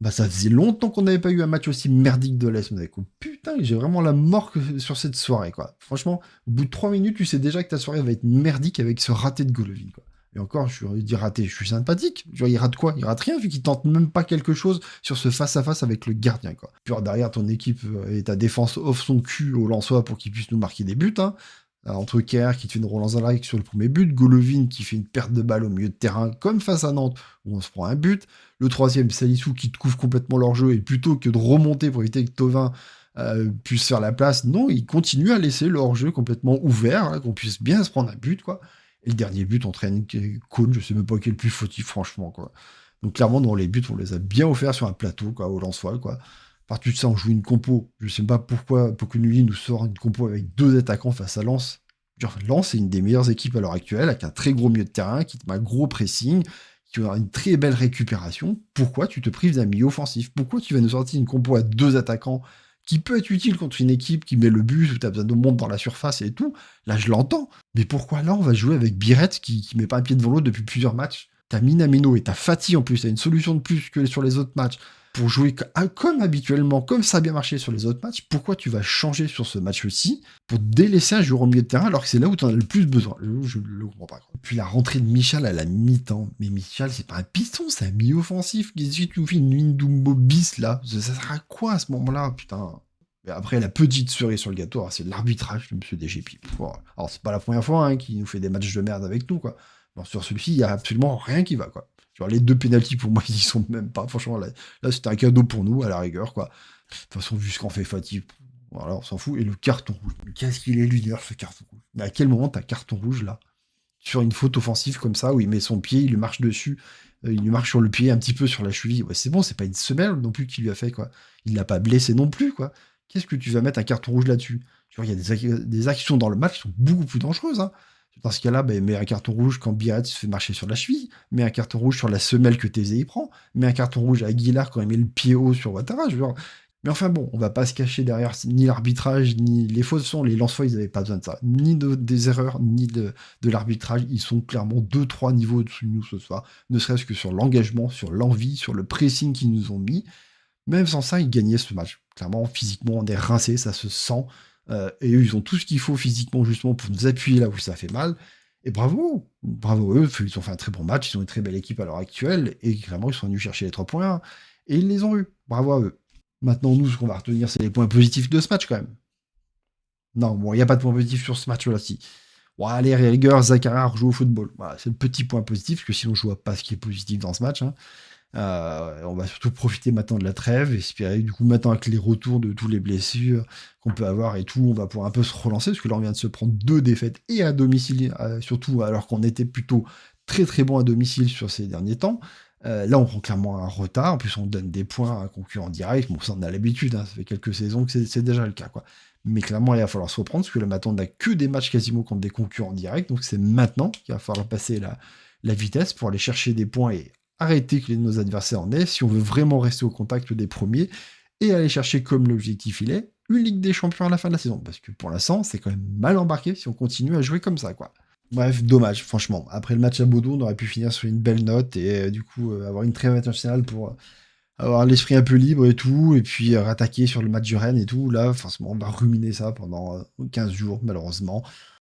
Bah, ça faisait longtemps qu'on n'avait pas eu un match aussi merdique de l'Est, mec. Oh, putain, j'ai vraiment la mort sur cette soirée, quoi. Franchement, au bout de 3 minutes, tu sais déjà que ta soirée va être merdique avec ce raté de Golovin, quoi. Et encore, je suis dit raté, je suis sympathique. Genre, il rate quoi? Il rate rien, vu qu'il tente même pas quelque chose sur ce face-à-face avec le gardien, quoi. Puis alors, derrière, ton équipe et ta défense offre son cul au Lensois pour qu'il puisse nous marquer des buts, hein. Entre Kerr qui te fait une relance à l'arrêt sur le premier but, Golovin qui fait une perte de balle au milieu de terrain, comme face à Nantes, où on se prend un but. Le troisième, Salissou qui te couvre complètement leur jeu, et plutôt que de remonter pour éviter que Tovin puisse faire la place, non, il continue à laisser leur jeu complètement ouvert, hein, qu'on puisse bien se prendre un but, quoi. Et le dernier but, on traîne Cône, je sais même pas quel plus fautif, franchement, quoi. Donc clairement, dans les buts, on les a bien offerts sur un plateau, quoi, au Lensois, quoi. À partir de ça, on joue une compo. Je sais pas pourquoi Pokunuli nous sort une compo avec deux attaquants face à Lens. Genre, Lens, c'est une des meilleures équipes à l'heure actuelle, avec un très gros milieu de terrain, qui te met un gros pressing, qui a une très belle récupération. Pourquoi tu te prives d'un milieu offensif? Pourquoi tu vas nous sortir une compo à deux attaquants qui peut être utile contre une équipe qui met le but, où tu as besoin de monde dans la surface et tout? Là, je l'entends. Mais pourquoi là, on va jouer avec Biret qui met pas un pied devant l'autre depuis plusieurs matchs? T'as Minamino et t'as Fati en plus, t'as une solution de plus que sur les autres matchs pour jouer comme habituellement, comme ça a bien marché sur les autres matchs. Pourquoi tu vas changer sur ce match-ci pour délaisser un joueur au milieu de terrain alors que c'est là où tu en as le plus besoin? Je ne le comprends pas. Puis la rentrée de Michal à la mi-temps. Mais Michal, c'est pas un piston, c'est un mi-offensif. Qu'est-ce que tu fais une Dumbo bis là? Ça sert à quoi à ce moment-là? Putain. Et après, la petite cerise sur le gâteau, c'est l'arbitrage de M. DGP. Alors, c'est pas la première fois qu'il nous fait des matchs de merde avec nous, quoi. Bon, sur celui-ci, il y a absolument rien qui va, quoi. Genre, les deux pénaltys, pour moi, ils y sont même pas. Franchement, là c'était un cadeau pour nous, à la rigueur, quoi. De toute façon, vu ce qu'on fait Fatih, voilà, on s'en fout. Et le carton rouge. Mais qu'est-ce qu'il est lunaire, ce carton rouge? Mais à quel moment t'as carton rouge, là? Sur une faute offensive comme ça, où il met son pied, il lui marche dessus, il lui marche sur le pied, un petit peu sur la cheville. Ouais, c'est bon, c'est pas une semelle non plus qu'il lui a fait, quoi. Il l'a pas blessé non plus, quoi. Qu'est-ce que tu vas mettre un carton rouge là-dessus? Tu vois, il y a des actions dans le match qui sont beaucoup plus dangereuses, hein. Dans ce cas-là, ben, mets un carton rouge quand Biarritz se fait marcher sur la cheville, mets un carton rouge sur la semelle que Thésée y prend, mets un carton rouge à Aguilar quand il met le pied haut sur Ouattara. Mais enfin bon, on va pas se cacher derrière ni l'arbitrage, ni les fautes sont. Les Lensois, ils n'avaient pas besoin de ça. Ni des erreurs, ni de l'arbitrage. Ils sont clairement deux, trois niveaux au-dessus de nous ce soir. Ne serait-ce que sur l'engagement, sur l'envie, sur le pressing qu'ils nous ont mis. Même sans ça, ils gagnaient ce match. Clairement, physiquement, on est rincés, ça se sent. Et eux, ils ont tout ce qu'il faut physiquement, justement, pour nous appuyer là où ça fait mal. Et bravo, bravo eux, ils ont fait un très bon match, ils ont une très belle équipe à l'heure actuelle, et clairement, ils sont venus chercher les 3 points, et ils les ont eus. Bravo à eux. Maintenant, nous, ce qu'on va retenir, c'est les points positifs de ce match, quand même. Non, bon, il n'y a pas de points positifs sur ce match-là, si. Bon, allez, rigueur, Zakaria rejoue au football. Voilà, c'est le petit point positif, parce que sinon, je vois pas ce qui est positif dans ce match, hein. On va surtout profiter maintenant de la trêve, espérer du coup maintenant avec les retours de tous les blessures qu'on peut avoir et tout, on va pouvoir un peu se relancer, parce que là on vient de se prendre deux défaites et à domicile, surtout alors qu'on était plutôt très très bon à domicile sur ces derniers temps. Là on prend clairement un retard, en plus on donne des points à un concurrent direct, bon ça on a l'habitude, hein, ça fait quelques saisons que c'est déjà le cas, quoi. Mais clairement il va falloir se reprendre, parce que là maintenant on n'a que des matchs quasiment contre des concurrents directs, donc c'est maintenant qu'il va falloir passer la vitesse pour aller chercher des points et arrêter que nos adversaires en aient, si on veut vraiment rester au contact des premiers, et aller chercher, comme l'objectif il est, une Ligue des Champions à la fin de la saison. Parce que pour l'instant, c'est quand même mal embarqué si on continue à jouer comme ça, quoi. Bref, dommage, franchement. Après le match à Bodo, on aurait pu finir sur une belle note, et du coup, avoir une trêve internationale pour avoir l'esprit un peu libre et tout, et puis rattaquer sur le match du Rennes et tout. Là, forcément, on va ruminer ça pendant 15 jours, malheureusement.